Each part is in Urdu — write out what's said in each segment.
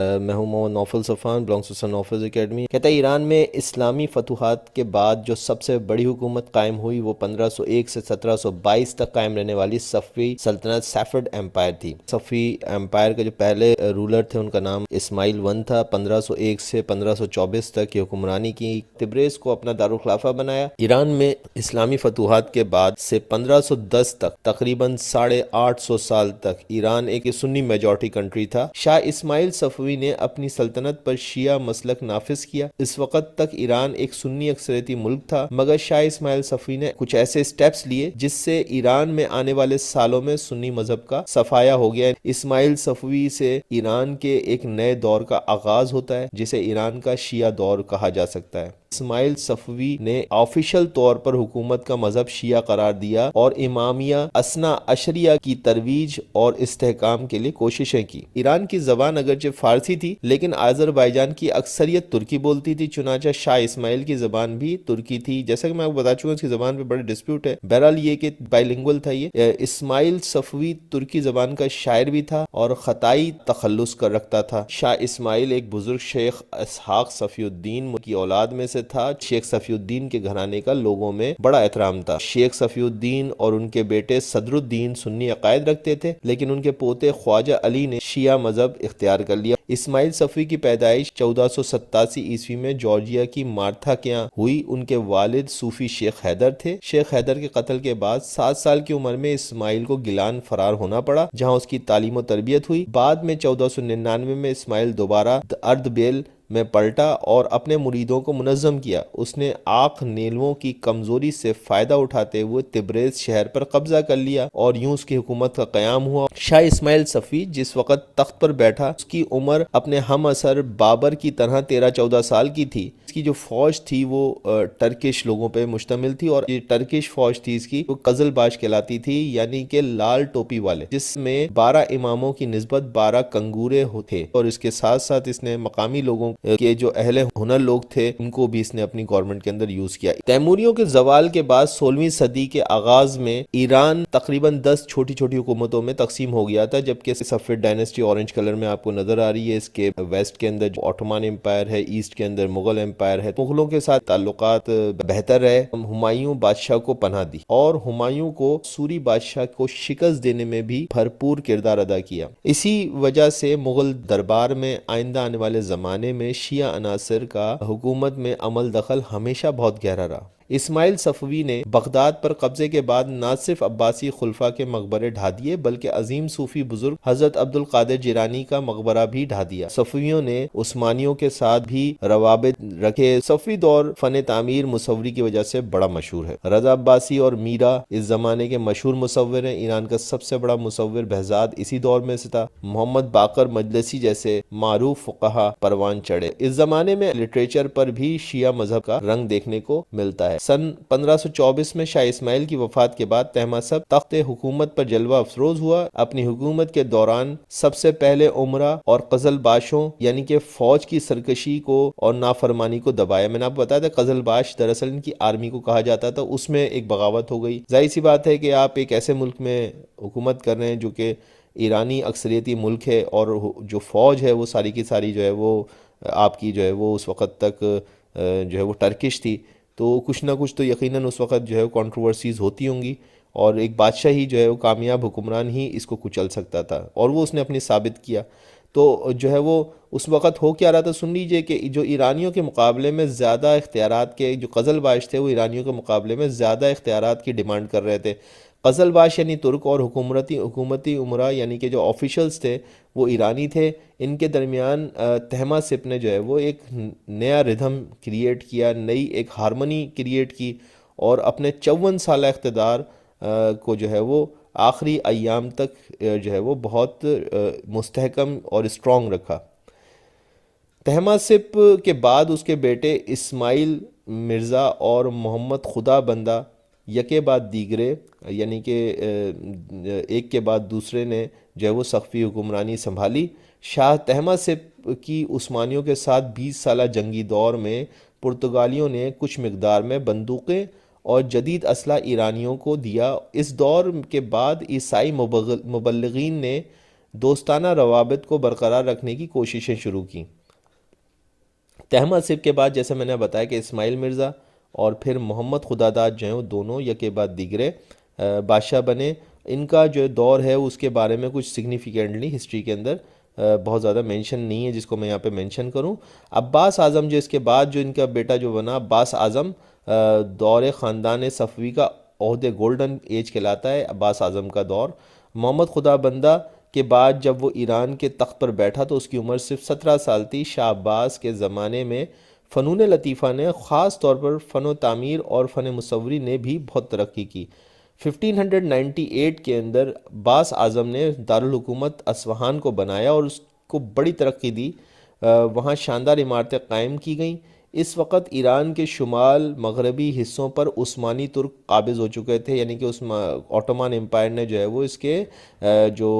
میں ہوں محمد نوفل صفان، بلانگس ٹو سن نوفلز اکیڈمی۔ کہتا ہے ایران میں اسلامی فتوحات کے بعد جو سب سے بڑی حکومت قائم ہوئی وہ 1501 سے 1722 تک قائم رہنے والی صفوی سلطنت سیفرڈ امپائر تھی۔ صفوی امپائر کے جو پہلے رولر تھے ان کا نام اسماعیل ون تھا۔ 1501 سے 1524 تک یہ حکمرانی کی۔ تبریز کو اپنا دارالخلافہ بنایا۔ ایران میں اسلامی فتوحات کے بعد سے 1510 تک تقریباً 850 سال تک ایران ایک سنی میجورٹی کنٹری تھا۔ شاہ اسماعیل صفوی نے اپنی سلطنت پر شیعہ مسلک نافذ کیا۔ اس وقت تک ایران ایک سنی اکثریتی ملک تھا، مگر شاہ اسماعیل صفوی نے کچھ ایسے سٹیپس لیے جس سے ایران میں آنے والے سالوں میں سنی مذہب کا صفایا ہو گیا۔ اسماعیل صفوی سے ایران کے ایک نئے دور کا آغاز ہوتا ہے جسے ایران کا شیعہ دور کہا جا سکتا ہے۔ اسماعیل صفوی نے آفیشل طور پر حکومت کا مذہب شیعہ قرار دیا اور امامیہ اثنا عشریہ کی ترویج اور استحکام کے لیے کوششیں کی۔ ایران کی زبان اگرچہ فارسی تھی لیکن آذربائیجان کی اکثریت ترکی بولتی تھی، چنانچہ شاہ اسماعیل کی زبان بھی ترکی تھی۔ جیسا کہ میں آپ کو بتا چکا اس کی زبان پہ بڑے ڈسپیوٹ ہے، بہرحال یہ کہ بائلنگول تھا۔ یہ اسماعیل صفوی ترکی زبان کا شاعر بھی تھا اور خطائی تخلص کر رکھتا تھا۔ شاہ اسماعیل ایک بزرگ شیخ اسحاق صفی الدین کی اولاد میں سے تھا۔ شیخ صفی الدین کے گھرانے کا لوگوں میں بڑا احترام تھا۔ شیخ صفی الدین اور ان کے بیٹے صدر الدین سنی عقائد رکھتے تھے، لیکن ان کے پوتے خواجہ علی نے شیعہ مذہب اختیار کر لیا۔ اسماعیل صفوی کی پیدائش 1487 عیسوی میں جارجیا کی مارتھا کے یہاں ہوئی۔ ان کے والد صوفی شیخ حیدر تھے۔ شیخ حیدر کے قتل کے بعد 7 سال کی عمر میں اسماعیل کو گیلان فرار ہونا پڑا، جہاں اس کی تعلیم و تربیت ہوئی۔ بعد میں 1499 میں اسماعیل دوبارہ اردبیل میں پلٹا اور اپنے مریدوں کو منظم کیا۔ اس نے آنکھ نیلووں کی کمزوری سے فائدہ اٹھاتے ہوئے تبریز شہر پر قبضہ کر لیا اور یوں اس کی حکومت کا قیام ہوا۔ شاہ اسماعیل صفوی جس وقت تخت پر بیٹھا اس کی عمر اپنے ہم عصر بابر کی طرح 13-14 سال کی تھی۔ اس کی جو فوج تھی وہ ٹرکش لوگوں پہ مشتمل تھی اور یہ ٹرکش فوج تھی اس کی وہ قزل باش کہلاتی تھی، یعنی کہ لال ٹوپی والے، جس میں 12 اماموں کی نسبت 12 کنگورے تھے، اور اس کے ساتھ ساتھ اس نے مقامی لوگوں کے جو اہل ہنر لوگ تھے ان کو بھی اس نے اپنی گورنمنٹ کے اندر یوز کیا۔ تیموریوں کے زوال کے بعد 16ویں صدی کے آغاز میں ایران تقریباً 10 چھوٹی چھوٹی حکومتوں میں تقسیم ہو گیا تھا، جبکہ صفوی ڈائنیسٹی اورنج کلر میں آپ کو نظر آ رہی ہے۔ اس کے ویسٹ کے اندر آٹومان امپائر ہے، ایسٹ کے اندر مغل امپائر ہے۔ مغلوں کے ساتھ تعلقات بہتر رہے۔ ہمایوں بادشاہ کو پناہ دی اور ہمایوں کو سوری بادشاہ کو شکست دینے میں بھی بھرپور کردار ادا کیا۔ اسی وجہ سے مغل دربار میں آئندہ آنے والے زمانے میں شیعہ عناصر کا حکومت میں عمل دخل ہمیشہ بہت گہرا رہا۔ اسماعیل صفوی نے بغداد پر قبضے کے بعد نہ صرف عباسی خلفاء کے مقبرے ڈھا دیے بلکہ عظیم صوفی بزرگ حضرت عبد القادر جیلانی کا مقبرہ بھی ڈھا دیا۔ صفویوں نے عثمانیوں کے ساتھ بھی روابط رکھے۔ صفوی دور فن تعمیر مصوری کی وجہ سے بڑا مشہور ہے۔ رضا عباسی اور میرا اس زمانے کے مشہور مصور ہیں۔ ایران کا سب سے بڑا مصور بہزاد اسی دور میں سے تھا۔ محمد باقر مجلسی جیسے معروف فقہا پروان چڑھے۔ اس زمانے میں لٹریچر پر بھی شیعہ مذہب کا رنگ دیکھنے کو ملتا ہے۔ سن 1524 میں شاہ اسماعیل کی وفات کے بعد طہماسپ تخت حکومت پر جلوہ افروز ہوا۔ اپنی حکومت کے دوران سب سے پہلے عمرہ اور قزل باشوں یعنی کہ فوج کی سرکشی کو اور نافرمانی کو دبایا۔ میں نے آپ کو بتایا تھا قزل باش دراصل ان کی آرمی کو کہا جاتا تھا، اس میں ایک بغاوت ہو گئی۔ ظاہر سی بات ہے کہ آپ ایک ایسے ملک میں حکومت کر رہے ہیں جو کہ ایرانی اکثریتی ملک ہے اور جو فوج ہے وہ ساری کی ساری جو ہے وہ آپ کی جو ہے وہ اس وقت تک جو ہے وہ ٹرکش تھی، تو کچھ نہ کچھ تو یقیناً اس وقت جو ہے کنٹروورسیز ہوتی ہوں گی، اور ایک بادشاہ ہی جو ہے وہ کامیاب حکمران ہی اس کو کچل سکتا تھا، اور وہ اس نے اپنی ثابت کیا۔ تو جو ہے وہ اس وقت ہو کیا رہا تھا، سن لیجئے کہ جو ایرانیوں کے مقابلے میں زیادہ اختیارات کے جو قزل باش تھے وہ ایرانیوں کے مقابلے میں زیادہ اختیارات کی ڈیمانڈ کر رہے تھے۔ قزل باش یعنی ترک اور حکومتی امراء یعنی کہ جو آفیشلز تھے وہ ایرانی تھے۔ ان کے درمیان طہماسپ نے جو ہے وہ ایک نیا ردھم کریٹ کیا، نئی ایک ہارمنی کریٹ کی، اور اپنے 54 سالہ اقتدار کو جو ہے وہ آخری ایام تک جو ہے وہ بہت مستحکم اور اسٹرانگ رکھا۔ طہماسپ کے بعد اس کے بیٹے اسماعیل مرزا اور محمد خدا بندہ یکے بعد دیگرے یعنی کہ ایک کے بعد دوسرے نے جو ہے وہ صفوی حکمرانی سنبھالی۔ شاہ طہماسپ کی عثمانیوں کے ساتھ 20 سالہ جنگی دور میں پرتگالیوں نے کچھ مقدار میں بندوقیں اور جدید اسلحہ ایرانیوں کو دیا۔ اس دور کے بعد عیسائی مبلغین نے دوستانہ روابط کو برقرار رکھنے کی کوششیں شروع کیں۔ تحماسب کے بعد جیسے میں نے بتایا کہ اسماعیل مرزا اور پھر محمد خداداد جو ہیں وہ دونوں یکے بعد دیگرے بادشاہ بنے۔ ان کا جو دور ہے اس کے بارے میں کچھ سگنیفیکنٹلی ہسٹری کے اندر بہت زیادہ مینشن نہیں ہے جس کو میں یہاں پہ مینشن کروں۔ عباس اعظم جو اس کے بعد جو ان کا بیٹا جو بنا عباس اعظم، دور خاندان صفوی کا عہد گولڈن ایج کہلاتا ہے عباس اعظم کا دور۔ محمد خدا بندہ کے بعد جب وہ ایران کے تخت پر بیٹھا تو اس کی عمر صرف 17 سال تھی۔ شاہ عباس کے زمانے میں فنون لطیفہ نے، خاص طور پر فن و تعمیر اور فن مصوری نے بھی بہت ترقی کی۔ 1598 کے اندر عباس اعظم نے دارالحکومت اصفہان کو بنایا اور اس کو بڑی ترقی دی، وہاں شاندار عمارتیں قائم کی گئیں۔ اس وقت ایران کے شمال مغربی حصوں پر عثمانی ترک قابض ہو چکے تھے، یعنی کہ اوٹومان امپائر نے جو ہے وہ اس کے جو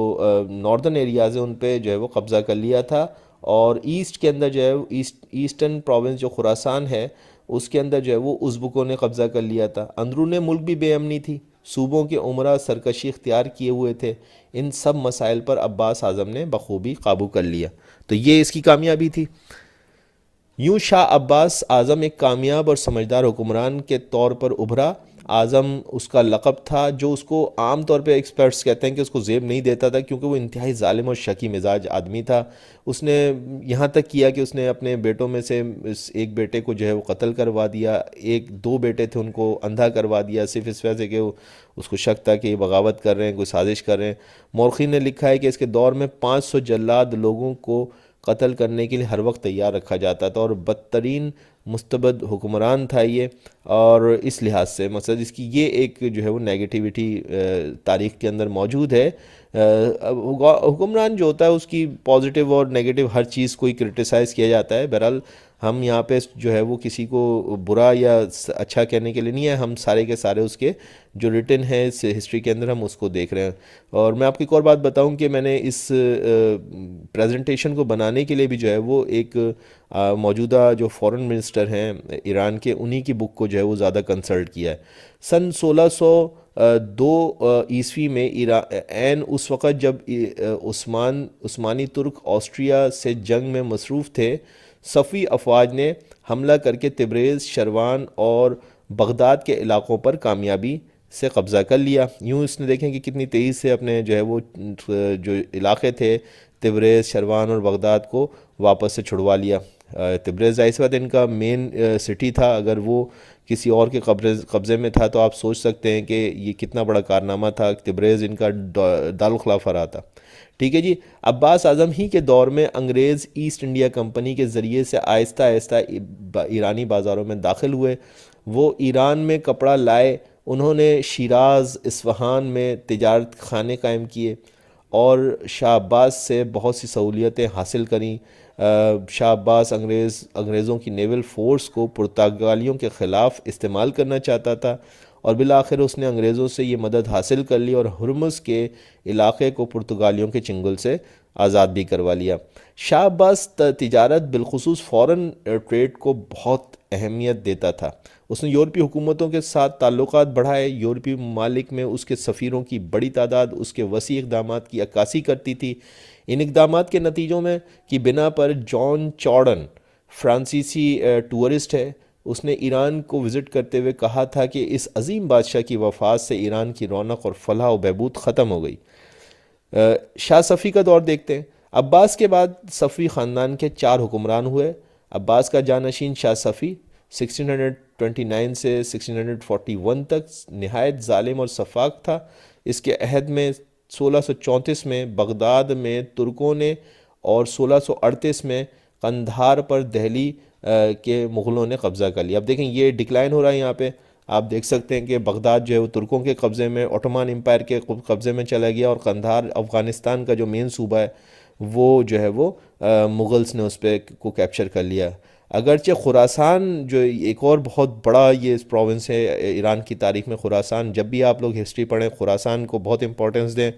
ناردرن ایریاز ہیں ان پہ جو ہے وہ قبضہ کر لیا تھا، اور ایسٹ کے اندر جو ہے ایسٹرن پروونس جو خراسان ہے اس کے اندر جو ہے وہ ازبکوں نے قبضہ کر لیا تھا۔ اندرون ملک بھی بے امنی تھی، صوبوں کے عمرہ سرکشی اختیار کیے ہوئے تھے۔ ان سب مسائل پر عباس اعظم نے بخوبی قابو کر لیا، تو یہ اس کی کامیابی تھی۔ یوں شاہ عباس اعظم ایک کامیاب اور سمجھدار حکمران کے طور پر ابھرا۔ اعظم اس کا لقب تھا، جو اس کو عام طور پہ ایکسپرٹس کہتے ہیں کہ اس کو زیب نہیں دیتا تھا، کیونکہ وہ انتہائی ظالم اور شکی مزاج آدمی تھا۔ اس نے یہاں تک کیا کہ اس نے اپنے بیٹوں میں سے ایک بیٹے کو جو ہے وہ قتل کروا دیا، دو بیٹے تھے ان کو اندھا کروا دیا، صرف اس وجہ سے کہ اس کو شک تھا کہ یہ بغاوت کر رہے ہیں، کوئی سازش کر رہے ہیں۔ مورخین نے لکھا ہے کہ اس کے دور میں 500 جلاد لوگوں کو قتل کرنے کے لیے ہر وقت تیار رکھا جاتا تھا، اور بدترین مستبد حکمران تھا یہ۔ اور اس لحاظ سے مقصد اس کی یہ ایک جو ہے وہ نیگیٹیوٹی تاریخ کے اندر موجود ہے۔ حکمران جو ہوتا ہے اس کی پازیٹیو اور نیگیٹیو ہر چیز کو ہی کرٹیسائز کیا جاتا ہے۔ بہرحال ہم یہاں پہ جو ہے وہ کسی کو برا یا اچھا کہنے کے لیے نہیں ہے، ہم سارے کے سارے اس کے جو ریٹن ہے اس ہسٹری کے اندر ہم اس کو دیکھ رہے ہیں۔ اور میں آپ کو ایک اور بات بتاؤں کہ میں نے اس پریزنٹیشن کو بنانے کے لیے بھی جو ہے وہ ایک موجودہ جو فورن منسٹر ہیں ایران کے، انہی کی بک کو جو ہے وہ زیادہ کنسلٹ کیا ہے۔ سن 1602 عیسوی میں عین اس وقت جب عثمانی ترک آسٹریا سے جنگ میں مصروف تھے، صفوی افواج نے حملہ کر کے تبریز، شروان اور بغداد کے علاقوں پر کامیابی سے قبضہ کر لیا۔ یوں اس نے دیکھیں کہ کتنی تیزی سے اپنے جو ہے وہ جو علاقے تھے تبریز، شروان اور بغداد کو واپس سے چھڑوا لیا۔ تبریز ظاہر سی بات ان کا مین سٹی تھا، اگر وہ کسی اور کے قبضے میں تھا تو آپ سوچ سکتے ہیں کہ یہ کتنا بڑا کارنامہ تھا۔ تبریز ان کا دارالخلافہ رہا تھا۔ ٹھیک ہے جی، عباس اعظم ہی کے دور میں انگریز ایسٹ انڈیا کمپنی کے ذریعے سے آہستہ آہستہ ایرانی بازاروں میں داخل ہوئے۔ وہ ایران میں کپڑا لائے، انہوں نے شیراز، اصفہان میں تجارت خانے قائم کیے اور شاہ عباس سے بہت سی سہولیتیں حاصل کریں۔ شاہ عباس انگریزوں کی نیول فورس کو پرتگالیوں کے خلاف استعمال کرنا چاہتا تھا، اور بالآخر اس نے انگریزوں سے یہ مدد حاصل کر لی اور ہرمز کے علاقے کو پرتگالیوں کے چنگل سے آزاد بھی کروا لیا۔ شاہ عباس تجارت بالخصوص فورن ٹریڈ کو بہت اہمیت دیتا تھا۔ اس نے یورپی حکومتوں کے ساتھ تعلقات بڑھائے، یورپی ممالک میں اس کے سفیروں کی بڑی تعداد اس کے وسیع اقدامات کی عکاسی کرتی تھی۔ ان اقدامات کے نتیجوں میں کی بنا پر جان چارڈن، فرانسیسی ٹورسٹ ہے، اس نے ایران کو وزٹ کرتے ہوئے کہا تھا کہ اس عظیم بادشاہ کی وفات سے ایران کی رونق اور فلاح و بہبود ختم ہو گئی۔ شاہ صفی کا دور دیکھتے ہیں۔ عباس کے بعد صفی خاندان کے 4 حکمران ہوئے۔ عباس کا جانشین شاہ صفی 1629 سے 1641 تک نہایت ظالم اور سفاک تھا۔ اس کے عہد میں 1634 میں بغداد میں ترکوں نے اور 1638 میں قندھار پر دہلی کے مغلوں نے قبضہ کر لیا۔ اب دیکھیں یہ ڈکلائن ہو رہا ہے، یہاں پہ آپ دیکھ سکتے ہیں کہ بغداد جو ہے وہ ترکوں کے قبضے میں، اوٹومان امپائر کے قبضے میں چلا گیا، اور قندھار افغانستان کا جو مین صوبہ ہے وہ جو ہے وہ مغلز نے اس پہ کو کیپچر کر لیا۔ اگرچہ خراسان جو ایک اور بہت بڑا یہ پروونس ہے ایران کی تاریخ میں، خراسان جب بھی آپ لوگ ہسٹری پڑھیں خراسان کو بہت امپورٹنس دیں۔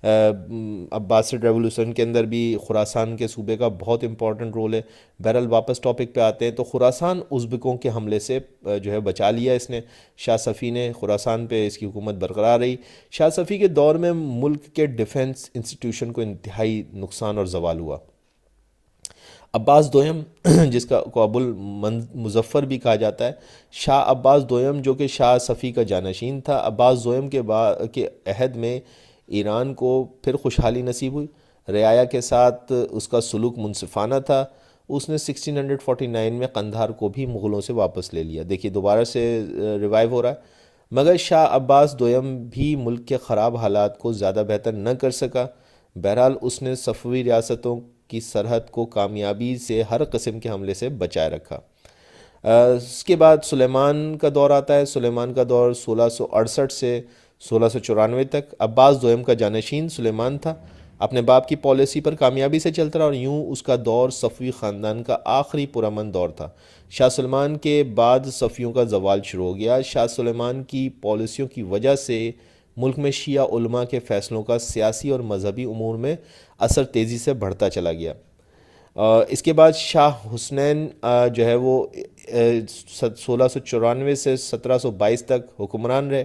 عباسڈ ریولوشن کے اندر بھی خراسان کے صوبے کا بہت امپورٹنٹ رول ہے۔ بہرحال واپس ٹاپک پہ آتے ہیں، تو خراسان ازبکوں کے حملے سے جو ہے بچا لیا اس نے، شاہ صفی نے، خراسان پہ اس کی حکومت برقرار رہی۔ شاہ صفی کے دور میں ملک کے ڈیفنس انسٹیٹیوشن کو انتہائی نقصان اور زوال ہوا۔ عباس دوئم جس کو ابو المظفر بھی کہا جاتا ہے، شاہ عباس دوئم جو کہ شاہ صفی کا جانشین تھا، عباس دوئم کے عہد میں ایران کو پھر خوشحالی نصیب ہوئی، رعایا کے ساتھ اس کا سلوک منصفانہ تھا۔ اس نے 1649 میں قندھار کو بھی مغلوں سے واپس لے لیا۔ دیکھیے دوبارہ سے ریوائیو ہو رہا ہے۔ مگر شاہ عباس دوئم بھی ملک کے خراب حالات کو زیادہ بہتر نہ کر سکا۔ بہرحال اس نے صفوی ریاستوں کی سرحد کو کامیابی سے ہر قسم کے حملے سے بچائے رکھا۔ اس کے بعد سلیمان کا دور آتا ہے۔ سلیمان کا دور 1668 سے 1694 تک۔ عباس دوئم کا جانشین سلیمان تھا، اپنے باپ کی پالیسی پر کامیابی سے چلتا رہا، اور یوں اس کا دور صفوی خاندان کا آخری پرامن دور تھا۔ شاہ سلیمان کے بعد صفویوں کا زوال شروع ہو گیا۔ شاہ سلیمان کی پالیسیوں کی وجہ سے ملک میں شیعہ علماء کے فیصلوں کا سیاسی اور مذہبی امور میں اثر تیزی سے بڑھتا چلا گیا۔ اس کے بعد شاہ حسنین جو ہے وہ 1694 سے 1722 تک حکمران رہے۔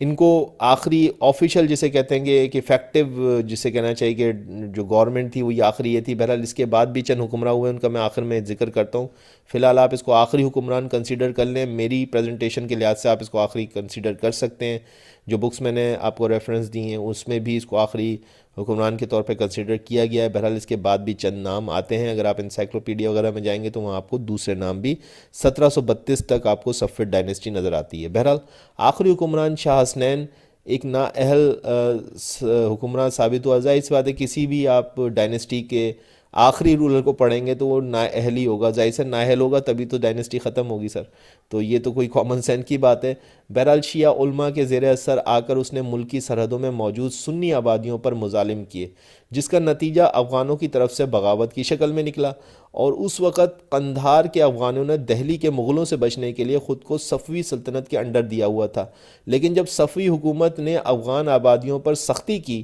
ان کو آخری آفیشل جسے کہتے ہیں کہ ایک افیکٹو جسے کہنا چاہیے کہ جو گورنمنٹ تھی وہی آخری یہ تھی۔ بہرحال اس کے بعد بھی چند حکمراں ہوئے، ان کا میں آخر میں ذکر کرتا ہوں۔ فی الحال آپ اس کو آخری حکمران کنسیڈر کر لیں، میری پریزنٹیشن کے لحاظ سے آپ اس کو آخری کنسیڈر کر سکتے ہیں۔ جو بکس میں نے آپ کو ریفرنس دی ہیں اس میں بھی اس کو آخری حکمران کے طور پہ کنسیڈر کیا گیا ہے۔ بہرحال اس کے بعد بھی چند نام آتے ہیں، اگر آپ انسائکلوپیڈیا وغیرہ میں جائیں گے تو وہاں آپ کو دوسرے نام بھی 1732 تک آپ کو صفوی ڈائنیسٹی نظر آتی ہے۔ بہرحال آخری حکمران شاہ حسنین ایک نااہل حکمران ثابت ہوا۔ ظاہر سی بات ہے کسی بھی آپ ڈائنیسٹی کے آخری رولر کو پڑھیں گے تو وہ نااہل ہی ہوگا، ظاہر سے نااہل ہوگا تبھی تو ڈائنیسٹی ختم ہوگی سر، تو یہ تو کوئی کامن سینس کی بات ہے۔ بہرحال شیعہ علماء کے زیر اثر آ کر اس نے ملکی سرحدوں میں موجود سنی آبادیوں پر مظالم کیے، جس کا نتیجہ افغانوں کی طرف سے بغاوت کی شکل میں نکلا، اور اس وقت قندھار کے افغانوں نے دہلی کے مغلوں سے بچنے کے لیے خود کو صفوی سلطنت کے انڈر دیا ہوا تھا۔ لیکن جب صفوی حکومت نے افغان آبادیوں پر سختی کی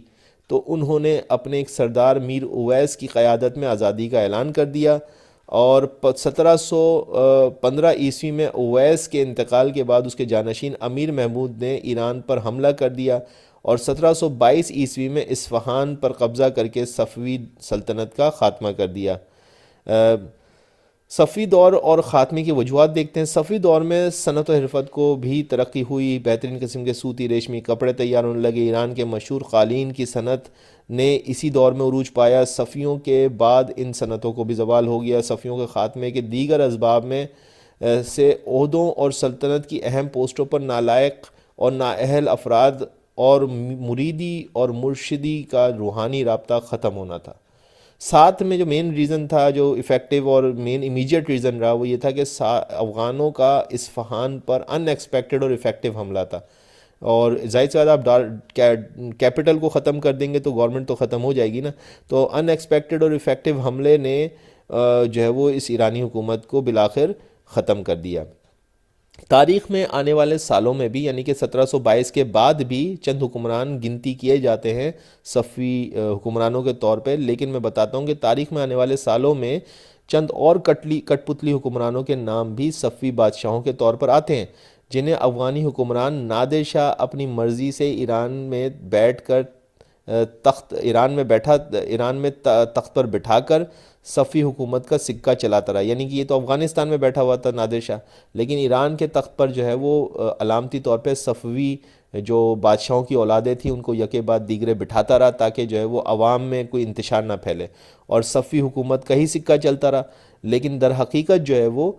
تو انہوں نے اپنے ایک سردار میر اویس کی قیادت میں آزادی کا اعلان کر دیا، اور 1715 عیسوی میں اویس کے انتقال کے بعد اس کے جانشین امیر محمود نے ایران پر حملہ کر دیا، اور 1722 عیسوی میں اصفہان پر قبضہ کر کے صفوی سلطنت کا خاتمہ کر دیا۔ صفوی دور اور خاتمے کی وجوہات دیکھتے ہیں۔ صفوی دور میں صنعت و حرفت کو بھی ترقی ہوئی، بہترین قسم کے سوتی ریشمی کپڑے تیار ہونے لگے۔ ایران کے مشہور قالین کی صنعت نے اسی دور میں عروج پایا۔ صفویوں کے بعد ان صنعتوں کو بھی زوال ہو گیا۔ صفویوں کے خاتمے کے دیگر اسباب میں سے عہدوں اور سلطنت کی اہم پوسٹوں پر نالائق اور نااہل افراد اور مریدی اور مرشدی کا روحانی رابطہ ختم ہونا تھا۔ ساتھ میں جو مین ریزن تھا، جو ایفیکٹو اور مین امیجیٹ ریزن رہا، وہ یہ تھا کہ افغانوں کا اصفہان پر ان ایکسپیکٹڈ اور ایفیکٹو حملہ تھا، اور ظاہر سی بات آپ کیپٹل کو ختم کر دیں گے تو گورنمنٹ تو ختم ہو جائے گی نا، تو ان ایکسپیکٹڈ اور ایفیکٹو حملے نے جو ہے وہ اس ایرانی حکومت کو بالآخر ختم کر دیا۔ تاریخ میں آنے والے سالوں میں بھی، یعنی کہ 1722 کے بعد بھی چند حکمران گنتی کیے جاتے ہیں صفوی حکمرانوں کے طور پہ، لیکن میں بتاتا ہوں کہ تاریخ میں آنے والے سالوں میں چند اور کٹ پتلی حکمرانوں کے نام بھی صفوی بادشاہوں کے طور پر آتے ہیں، جنہیں افغانی حکمران نادر شاہ اپنی مرضی سے ایران میں تخت پر بٹھا کر صفوی حکومت کا سکہ چلاتا رہا۔ یعنی کہ یہ تو افغانستان میں بیٹھا ہوا تھا نادر شاہ، لیکن ایران کے تخت پر جو ہے وہ علامتی طور پہ صفوی جو بادشاہوں کی اولادیں تھیں ان کو یکے بعد دیگرے بٹھاتا رہا، تاکہ جو ہے وہ عوام میں کوئی انتشار نہ پھیلے، اور صفوی حکومت کا ہی سکہ چلتا رہا، لیکن در حقیقت جو ہے وہ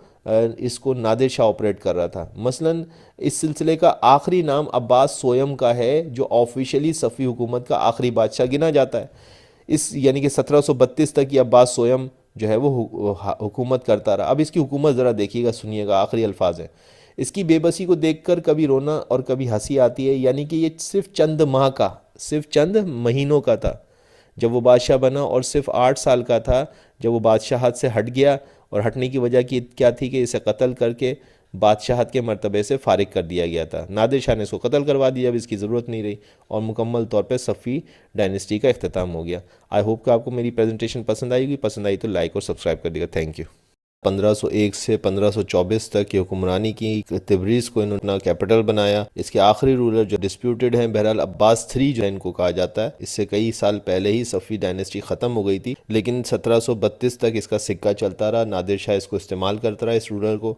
اس کو نادر شاہ آپریٹ کر رہا تھا۔ مثلا اس سلسلے کا آخری نام عباس سویم کا ہے، جو آفیشلی صفوی حکومت کا آخری بادشاہ گنا جاتا ہے۔ یعنی کہ 1732 تک یہ عباس سویم جو ہے وہ حکومت کرتا رہا۔ اب اس کی حکومت ذرا دیکھیے گا، سنیے گا، آخری الفاظ ہیں۔ اس کی بے بسی کو دیکھ کر کبھی رونا اور کبھی ہنسی آتی ہے، یعنی کہ یہ صرف چند مہینوں کا تھا جب وہ بادشاہ بنا، اور صرف 8 سال کا تھا جب وہ بادشاہت سے ہٹ گیا، اور ہٹنے کی وجہ کیا تھی کہ اسے قتل کر کے بادشاہت کے مرتبے سے فارغ کر دیا گیا تھا۔ نادر شاہ نے اس کو قتل کروا دیا جب اس کی ضرورت نہیں رہی، اور مکمل طور پہ صفوی ڈائنیسٹی کا اختتام ہو گیا۔ آئی ہوپ کہ آپ کو میری پریزنٹیشن پسند آئی ہوگی، پسند آئی تو لائک اور سبسکرائب کر دیگا۔ Thank you. 1501 سے 1524 تک کی حکمرانی کی، تبریز کو انہوں نے کیپٹل بنایا۔ اس کے آخری رولر جو ڈسپیوٹڈ ہیں، بہرحال عباس III جو ان کو کہا جاتا ہے، اس سے کئی سال پہلے ہی صفوی ڈائنیسٹی ختم ہو گئی تھی، لیکن 1732 تک اس کا سکہ چلتا رہا، نادر شاہ اس کو استعمال کرتا رہا اس رولر کو۔